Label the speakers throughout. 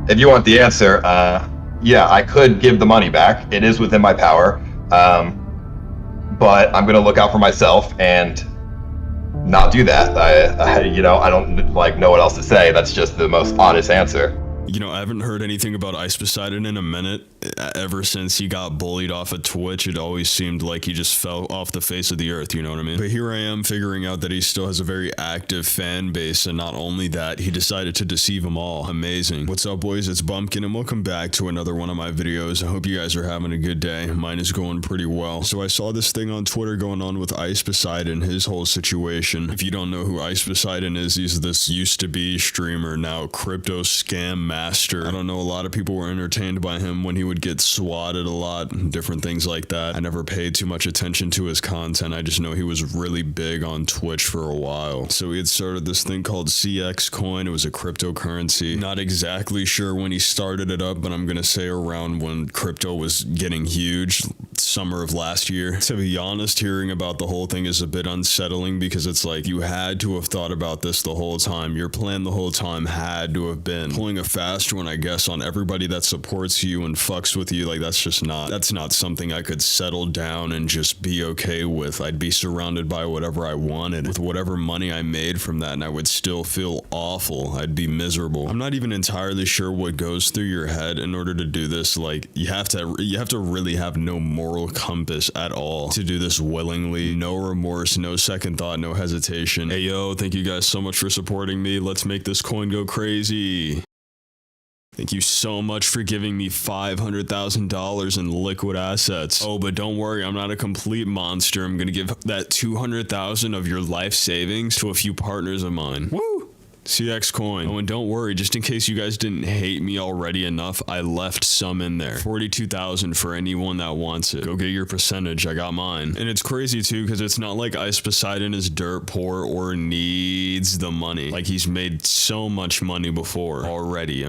Speaker 1: if you want the answer, yeah, I could give the money back. It is within my power. But I'm gonna look out for myself and not do that. I don't like know what else to say. That's just the most honest answer.
Speaker 2: You know, I haven't heard anything about Ice Poseidon in a minute. Ever since he got bullied off of Twitch, it always seemed like he just fell off the face of the earth, you know what I mean? But here I am figuring out that he still has a very active fan base, and not only that, he decided to deceive them all. Amazing. What's up, boys? It's Bumpkin, and welcome back to another one of my videos. I hope you guys are having a good day. Mine is going pretty well. So I saw this thing on Twitter going on with Ice Poseidon, his whole situation. If you don't know who Ice Poseidon is, he's this used-to-be streamer, now crypto scam master. I don't know, a lot of people were entertained by him when he would get swatted a lot, different things like that. I never paid too much attention to his content. I just know he was really big on Twitch for a while. So he had started this thing called CX coin. It was a cryptocurrency. Not exactly sure when he started it up, but I'm gonna say around when crypto was getting huge, summer of last year. To be honest, hearing about the whole thing is a bit unsettling because it's like you had to have thought about this the whole time. Your plan the whole time had to have been pulling a fast one, I guess, on everybody that supports you and fucks with you. Like, that's not something I could settle down and just be okay with. I'd be surrounded by whatever I wanted with whatever money I made from that, and I would still feel awful. I'd be miserable. I'm not even entirely sure what goes through your head in order to do this. Like, you have to really have no moral compass at all to do this willingly. No remorse, no second thought, no hesitation. Hey yo, thank you guys so much for supporting me. Let's make this coin go crazy. Thank you so much for giving me $500,000 in liquid assets. Oh, but don't worry, I'm not a complete monster. I'm gonna give that $200,000 of your life savings to a few partners of mine. Woo! CX coin. Oh, and don't worry, just in case you guys didn't hate me already enough, I left some in there. 42,000 for anyone that wants it. Go get your percentage, I got mine. And it's crazy too, because it's not like Ice Poseidon is dirt poor or needs the money. Like, he's made so much money before already.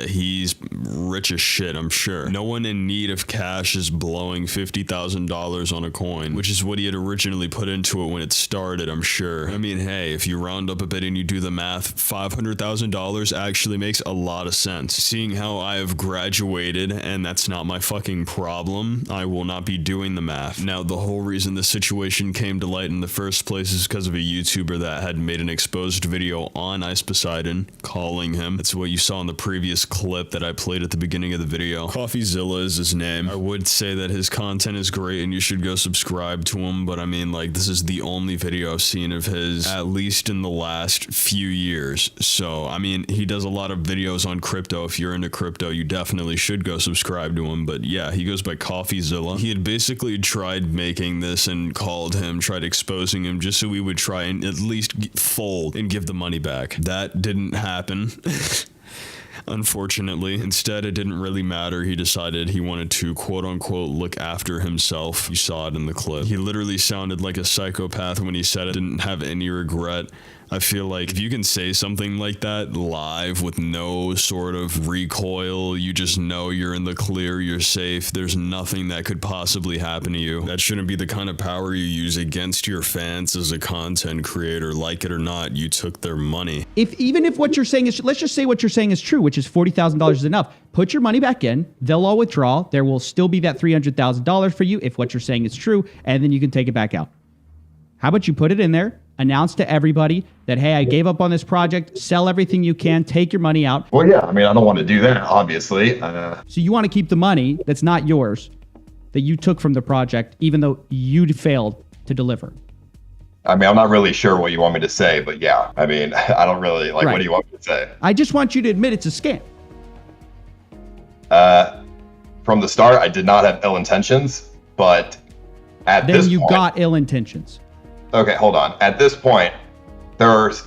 Speaker 2: He's rich as shit, I'm sure. No one in need of cash is blowing $50,000 on a coin, which is what he had originally put into it when it started, I'm sure. I mean, hey, if you round up a bit and you do the math, $500,000 actually makes a lot of sense. Seeing how I have graduated, and that's not my fucking problem, I will not be doing the math. Now, the whole reason this situation came to light in the first place is because of a YouTuber that had made an exposed video on Ice Poseidon, calling him. That's what you saw in the previous clip that I played at the beginning of the video. Coffeezilla is his name. I would say that his content is great and you should go subscribe to him, but I mean, like, this is the only video I've seen of his, at least in the last few years. So, I mean, he does a lot of videos on crypto. If you're into crypto, you definitely should go subscribe to him. But yeah, he goes by Coffeezilla. He had basically tried making this and tried exposing him just so we would try and at least fold and give the money back. That didn't happen. Unfortunately. Instead, it didn't really matter. He decided he wanted to quote-unquote look after himself. You saw it in the clip. He literally sounded like a psychopath when he said it. Didn't have any regret. I feel like if you can say something like that live with no sort of recoil, you just know you're in the clear, you're safe, there's nothing that could possibly happen to you. That shouldn't be the kind of power you use against your fans as a content creator. Like it or not, you took their money.
Speaker 3: Even if what you're saying is, let's just say what you're saying is true, which is $40,000 is enough. Put your money back in, they'll all withdraw, there will still be that $300,000 for you if what you're saying is true, and then you can take it back out. How about you put it in there, announce to everybody that, hey, I gave up on this project, sell everything you can, take your money out.
Speaker 1: Well, yeah, I mean, I don't want to do that, obviously.
Speaker 3: So you want to keep the money that's not yours, that you took from the project, even though you failed to deliver.
Speaker 1: I mean, I'm not really sure what you want me to say, but yeah, I mean, I don't really, like, right. What do you want me to say?
Speaker 3: I just want you to admit it's a scam.
Speaker 1: From the start, I did not have ill intentions, but at this point...
Speaker 3: Then you got ill intentions.
Speaker 1: Okay, hold on. At this point,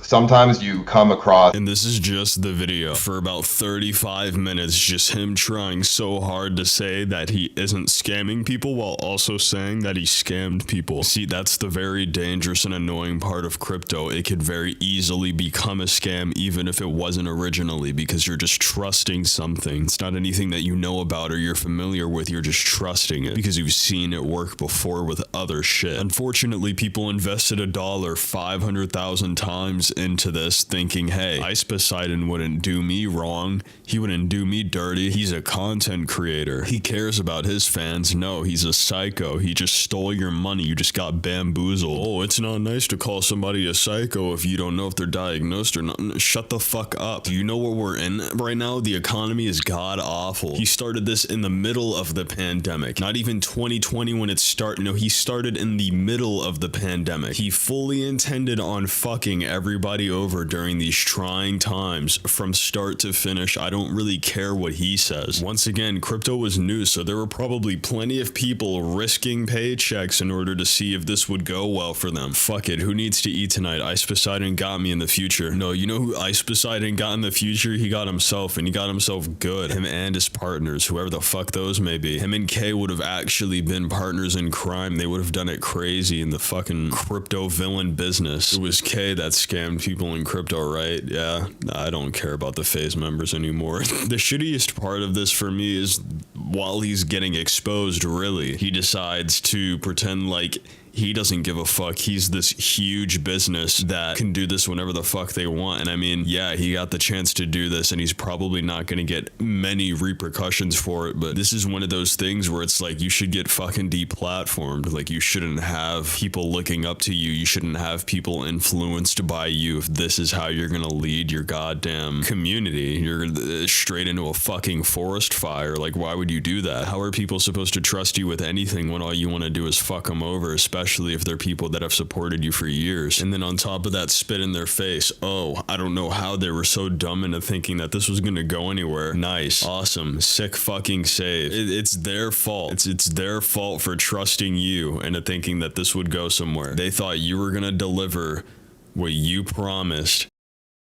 Speaker 1: sometimes you come across...
Speaker 2: And this is just the video for about 35 minutes, just him trying so hard to say that he isn't scamming people while also saying that he scammed people. See, that's the very dangerous and annoying part of crypto. It could very easily become a scam even if it wasn't originally, because you're just trusting something. It's not anything that you know about or you're familiar with, you're just trusting it because you've seen it work before with other shit. Unfortunately, people invested $1 500,000 times into this thinking, hey, Ice Poseidon wouldn't do me wrong. He wouldn't do me dirty. He's a content creator. He cares about his fans. No, he's a psycho. He just stole your money. You just got bamboozled. Oh, it's not nice to call somebody a psycho if you don't know if they're diagnosed or not. Shut the fuck up. Do you know what we're in right now? The economy is god awful. He started this in the middle of the pandemic. Not even 2020 when it started. No, he started in the middle of the pandemic. He fully intended on fucking everybody over during these trying times from start to finish. I don't really care what he says. Once again, crypto was new, so there were probably plenty of people risking paychecks in order to see if this would go well for them. Fuck it, who needs to eat tonight? Ice Poseidon got me in the future. No, you know who Ice Poseidon got in the future? He got himself, and he got himself good. Him and his partners, whoever the fuck those may be. Him and K would have actually been partners in crime. They would have done it crazy in the fucking crypto villain business. It was K that scammed people in crypto, right? Yeah, I don't care about the phase members anymore. The shittiest part of this for me is while he's getting exposed, really, he decides to pretend like he doesn't give a fuck. He's this huge business that can do this whenever the fuck they want. And I mean, yeah, he got the chance to do this and he's probably not going to get many repercussions for it. But this is one of those things where it's like, you should get fucking deplatformed. Like, you shouldn't have people looking up to you. You shouldn't have people influenced by you if this is how you're going to lead your goddamn community. You're straight into a fucking forest fire. Like, why would you do that? How are people supposed to trust you with anything when all you want to do is fuck them over, especially if they're people that have supported you for years? And then on top of that, spit in their face. Oh, I don't know how they were so dumb into thinking that this was going to go anywhere. Nice. Awesome. Sick fucking save. It's their fault. It's their fault for trusting you into thinking that this would go somewhere. They thought you were going to deliver what you promised,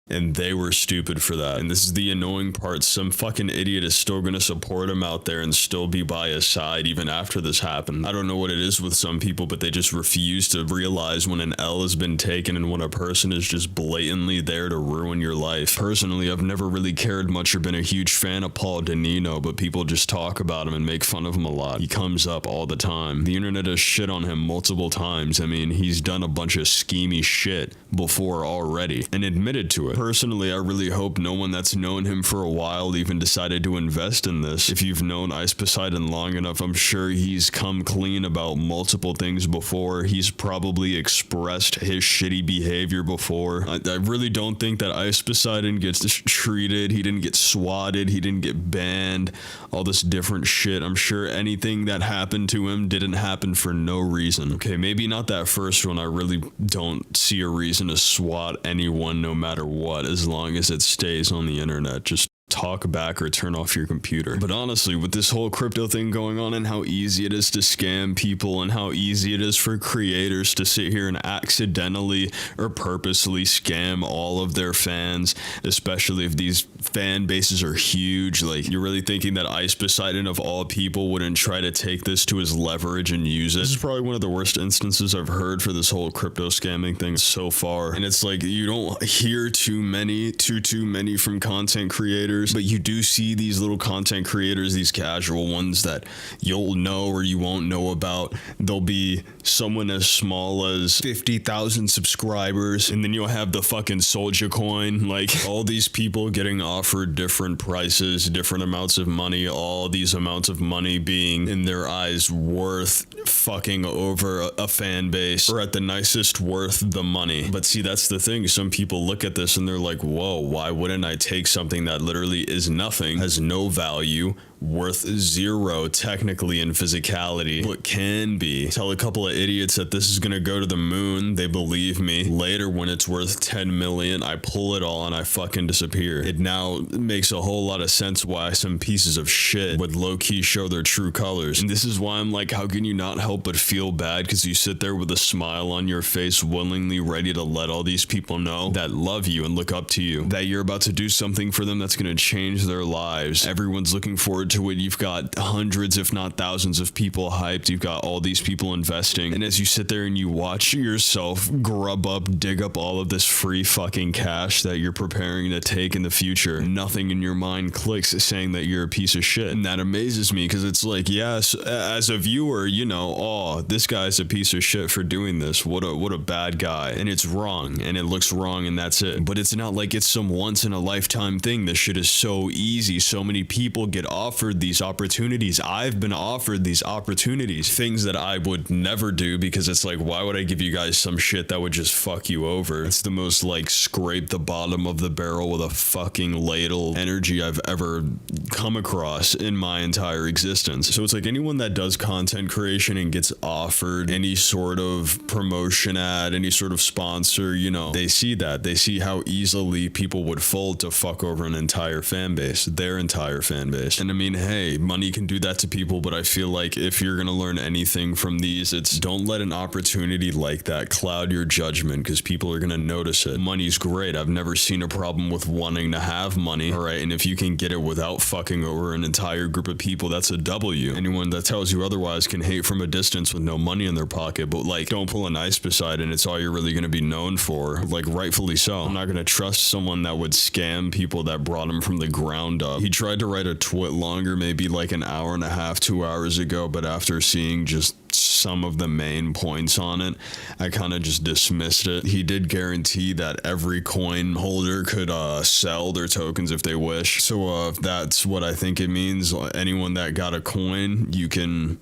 Speaker 2: and they were stupid for that. And this is the annoying part. Some fucking idiot is still going to support him out there and still be by his side even after this happened. I don't know what it is with some people, but they just refuse to realize when an L has been taken and when a person is just blatantly there to ruin your life. Personally, I've never really cared much or been a huge fan of Paul Danino, but people just talk about him and make fun of him a lot. He comes up all the time. The internet has shit on him multiple times. I mean, he's done a bunch of schemy shit before already and admitted to it. Personally, I really hope no one that's known him for a while even decided to invest in this. If you've known Ice Poseidon long enough, I'm sure he's come clean about multiple things before. He's probably expressed his shitty behavior before. I really don't think that Ice Poseidon gets treated. He didn't get swatted. He didn't get banned. All this different shit. I'm sure anything that happened to him didn't happen for no reason. Okay, maybe not that first one. I really don't see a reason to swat anyone no matter what, as long as it stays on the internet. Just talk back or turn off your computer. But honestly, with this whole crypto thing going on and how easy it is to scam people and how easy it is for creators to sit here and accidentally or purposely scam all of their fans, especially if these fan bases are huge, like, you're really thinking that Ice Poseidon of all people wouldn't try to take this to his leverage and use it? This is probably one of the worst instances I've heard for this whole crypto scamming thing so far. And it's like, you don't hear too many from content creators, but you do see these little content creators, these casual ones that you'll know or you won't know about. There'll be someone as small as 50,000 subscribers, and then you'll have the fucking Soldier coin. Like, all these people getting offered different prices, different amounts of money, all these amounts of money being in their eyes worth fucking over a fan base, or at the nicest worth the money. But see, that's the thing. Some people look at this and they're like, whoa, why wouldn't I take something that literally is nothing, has no value, worth zero technically in physicality, but can be? Tell a couple of idiots that this is gonna go to the moon, they believe me. Later, when it's worth 10 million, I pull it all and I fucking disappear. It now makes a whole lot of sense why some pieces of shit would low-key show their true colors. And this is why I'm like, how can you not help but feel bad? Because you sit there with a smile on your face, willingly ready to let all these people know that love you and look up to you, that you're about to do something for them that's gonna change their lives. Everyone's looking forward to it. You've got hundreds, if not thousands of people hyped. You've got all these people investing. And as you sit there and you watch yourself grub up, dig up all of this free fucking cash that you're preparing to take in the future, nothing in your mind clicks saying that you're a piece of shit. And that amazes me because it's like, yes, as a viewer, you know, oh, this guy's a piece of shit for doing this. What a bad guy. And it's wrong and it looks wrong and that's it. But it's not like it's some once in a lifetime thing. This shit is so easy. So many people get offered these opportunities. I've been offered these opportunities, things that I would never do because it's like, why would I give you guys some shit that would just fuck you over? It's the most like scrape the bottom of the barrel with a fucking ladle energy I've ever come across in my entire existence. So it's like anyone that does content creation and gets offered any sort of promotion ad, any sort of sponsor, you know, they see that. They see how easily people would fold to fuck over an entire fan base, their entire fan base. And I mean, hey, money can do that to people, but I feel like if you're gonna learn anything from these, it's don't let an opportunity like that cloud your judgment because people are gonna notice it. Money's great. I've never seen a problem with wanting to have money, all right? And if you can get it without fucking over an entire group of people, that's a W. Anyone that tells you otherwise can hate from a distance with no money in their pocket, but like, don't pull an ice Poseidon. It's all you're really gonna be known for, like rightfully so. I'm not gonna trust someone that would scam people that brought him from the ground up. He tried to write a twit longer, maybe like an hour and a half, 2 hours ago, but after seeing just some of the main points on it, I kind of just dismissed it. He did guarantee that every coin holder could sell their tokens if they wish. So if that's what I think it means, anyone that got a coin, you can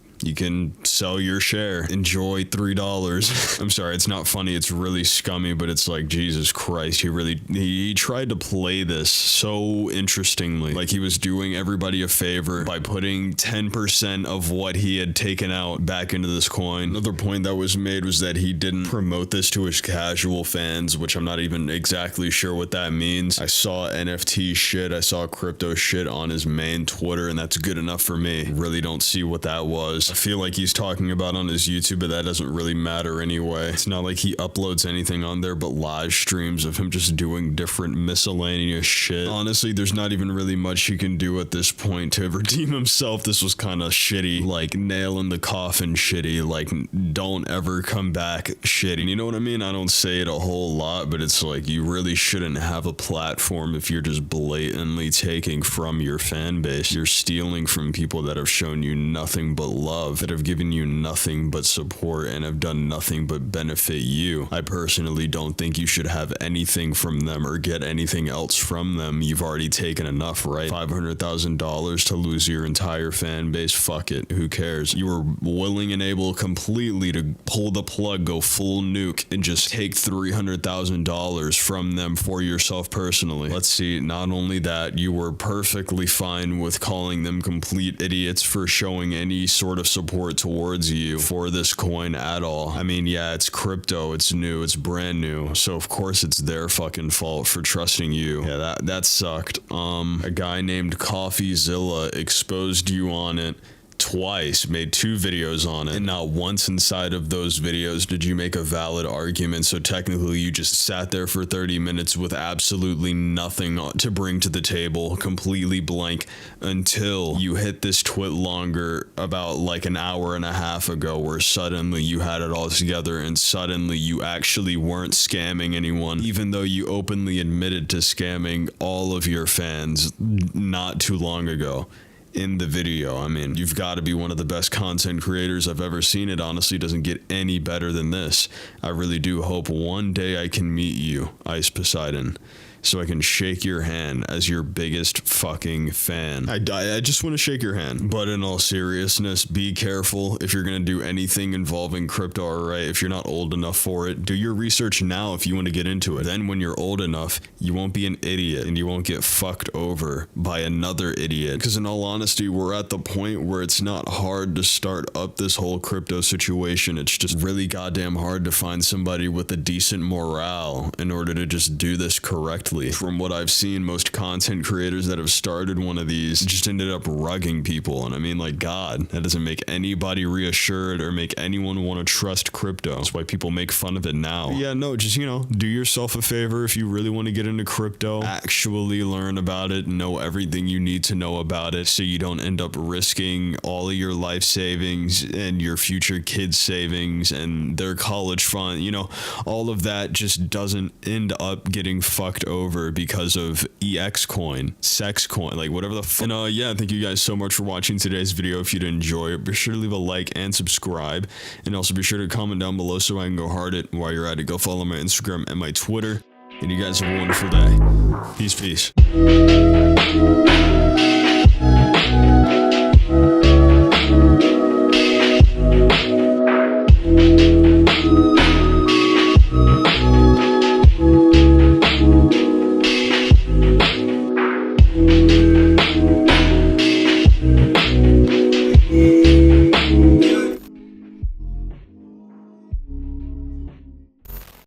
Speaker 2: sell your share. Enjoy $3. I'm sorry, it's not funny. It's really scummy, but it's like, Jesus Christ, he tried to play this so interestingly. Like he was doing everybody a favor by putting 10% of what he had taken out back into this coin. Another point that was made was that he didn't promote this to his casual fans, which I'm not even exactly sure what that means. I saw NFT shit, I saw crypto shit on his main Twitter, and that's good enough for me. Really don't see what that was. I feel like he's talking about on his YouTube, but that doesn't really matter anyway. It's not like he uploads anything on there but live streams of him just doing different miscellaneous shit. Honestly, there's not even really much he can do at this point to redeem himself. This was kind of shitty, like nail in the coffin shitty, like don't ever come back shitty. You know what I mean? I don't say it a whole lot, but it's like you really shouldn't have a platform if you're just blatantly taking from your fan base. You're stealing from people that have shown you nothing but love, that have given you nothing but support and have done nothing but benefit you. I personally don't think you should have anything from them or get anything else from them. You've already taken enough, right? $500,000 to lose your entire fan base. Fuck it. Who cares? You were willing and able completely to pull the plug, go full nuke, and just take $300,000 from them for yourself personally. Let's see. Not only that, you were perfectly fine with calling them complete idiots for showing any sort of support towards you for this coin at all. I mean, yeah, it's crypto, it's new, it's brand new, so of course it's their fucking fault for trusting you. Yeah, that sucked. A guy named Coffeezilla exposed you on it twice, made 2 videos on it, and not once inside of those videos did you make a valid argument. So technically you just sat there for 30 minutes with absolutely nothing to bring to the table, completely blank, until you hit this twit longer about like an hour and a half ago, where suddenly you had it all together and suddenly you actually weren't scamming anyone, even though you openly admitted to scamming all of your fans not too long ago in the video. I mean, you've got to be one of the best content creators I've ever seen. It honestly doesn't get any better than this. I really do hope one day I can meet you, Ice Poseidon, so I can shake your hand as your biggest fucking fan. I just want to shake your hand. But in all seriousness, be careful if you're going to do anything involving crypto, alright? If you're not old enough for it, do your research now if you want to get into it. Then when you're old enough, you won't be an idiot and you won't get fucked over by another idiot. Because in all honesty, we're at the point where it's not hard to start up this whole crypto situation. It's just really goddamn hard to find somebody with a decent morale in order to just do this correctly. correctly. From what I've seen, most content creators that have started one of these just ended up rugging people. And I mean, like, God, that doesn't make anybody reassured or make anyone want to trust crypto. That's why people make fun of it now. But yeah, no, just, you know, do yourself a favor if you really want to get into crypto. Actually learn about it, know everything you need to know about it so you don't end up risking all of your life savings and your future kids' savings and their college fund. You know, all of that just doesn't end up getting fucked over because of EX coin, sex coin, like whatever the fuck. And yeah, thank you guys so much for watching today's video. If you did enjoy it, be sure to leave a like and subscribe, and also be sure to comment down below so I can go hard it. While you're at it, go follow my Instagram and my Twitter. And you guys have a wonderful day. Peace.